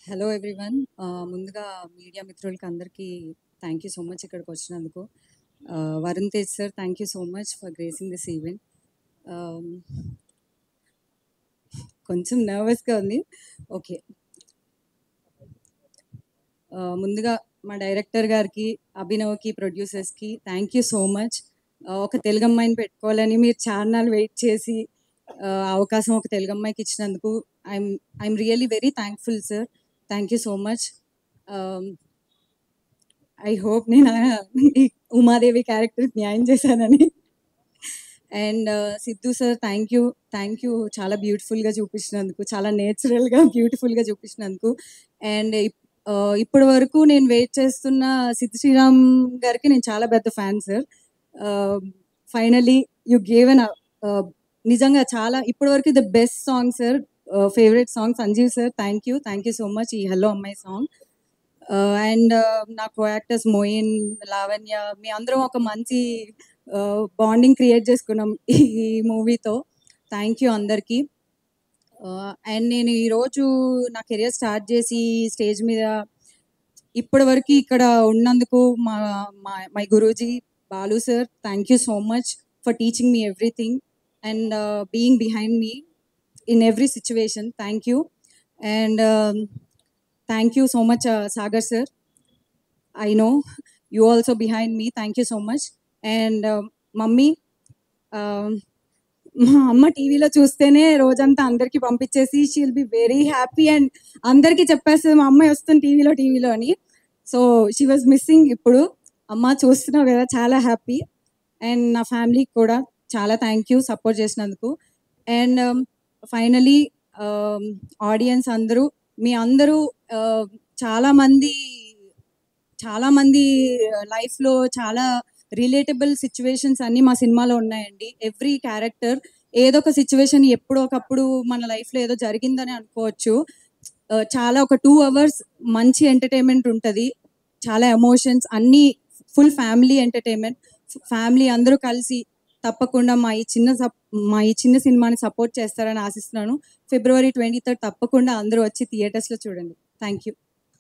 Hello everyone. ముందుగా media మిత్రులకి అందరికీ థ్యాంక్ యూ సో మచ్ ఇక్కడికి వచ్చినందుకు. Varun Tej sir, thank you so much for gracing this event. కొంచెం నర్వస్గా ఉంది. ఓకే. ముందుగా మా డైరెక్టర్ గారికి, అభినవ్కి, ప్రొడ్యూసర్స్కి థ్యాంక్ యూ సో మచ్. ఒక తెలుగు అమ్మాయిని పెట్టుకోవాలని మీరు చాన్నాళ్ళు వెయిట్ చేసి అవకాశం ఒక తెలుగు అమ్మాయికి ఇచ్చినందుకు I'm really very thankful sir. Thank you so much. I hope నేను ఈ ఉమాదేవి క్యారెక్టర్కి న్యాయం చేశానని. And Siddhu sir, thank you చాలా బ్యూటిఫుల్గా చూపించినందుకు, చాలా నేచురల్గా బ్యూటిఫుల్గా చూపించినందుకు. అండ్ ఇప్పటి వరకు నేను వెయిట్ చేస్తున్న సిద్ధు శ్రీరామ్ గారికి నేను చాలా పెద్ద fan sir. Finally you gave an నిజంగా చాలా ఇప్పటి వరకు the best song sir. Favourite song Sanjeev sir, thank you so much ఈ హలో అమ్మాయి సాంగ్. అండ్ నా కో యాక్టర్స్ మోయిన్, లావణ్య, మీ అందరం ఒక మంచి బాండింగ్ క్రియేట్ చేసుకున్నాం ఈ మూవీతో. థ్యాంక్ యూ అందరికీ. అండ్ నేను ఈరోజు నా కెరియర్ స్టార్ట్ చేసి స్టేజ్ మీద ఇప్పటి వరకు ఇక్కడ ఉన్నందుకు my Guruji Balu sir, thank you so much for teaching me everything and being behind me in every situation. Thank you. And thank you so much, Sagar sir. I know you also behind me. Thank you so much. And mummy, మా అమ్మ టీవీలో చూస్తేనే రోజంతా అందరికీ పంపించేసి she will be very happy and అందరికీ చెప్పేస్తుంది మా అమ్మాయి వస్తుంది టీవీలో అని. So she was missing. ఇప్పుడు అమ్మ చూస్తున్నావు కదా, చాలా హ్యాపీ. అండ్ నా ఫ్యామిలీకి కూడా చాలా థ్యాంక్ యూ సపోర్ట్ చేసినందుకు. అండ్ ఫైనలీ ఆడియన్స్ అందరూ, మీ అందరూ చాలామంది లైఫ్లో చాలా రిలేటబుల్ సిచ్యువేషన్స్ అన్నీ మా సినిమాలో ఉన్నాయండి. ఎవ్రీ క్యారెక్టర్ ఏదో ఒక సిచ్యువేషన్ ఎప్పుడో ఒకప్పుడు మన లైఫ్లో ఏదో జరిగిందని అనుకోవచ్చు. చాలా ఒక 2 hours మంచి ఎంటర్టైన్మెంట్ ఉంటుంది, చాలా ఎమోషన్స్ అన్నీ, ఫుల్ ఫ్యామిలీ ఎంటర్టైన్మెంట్. ఫ్యామిలీ అందరూ కలిసి తప్పకుండా మా ఈ చిన్న సినిమాని సపోర్ట్ చేస్తారని ఆశిస్తున్నాను. February 23rd తప్పకుండా అందరూ వచ్చి థియేటర్స్లో చూడండి. Thank you.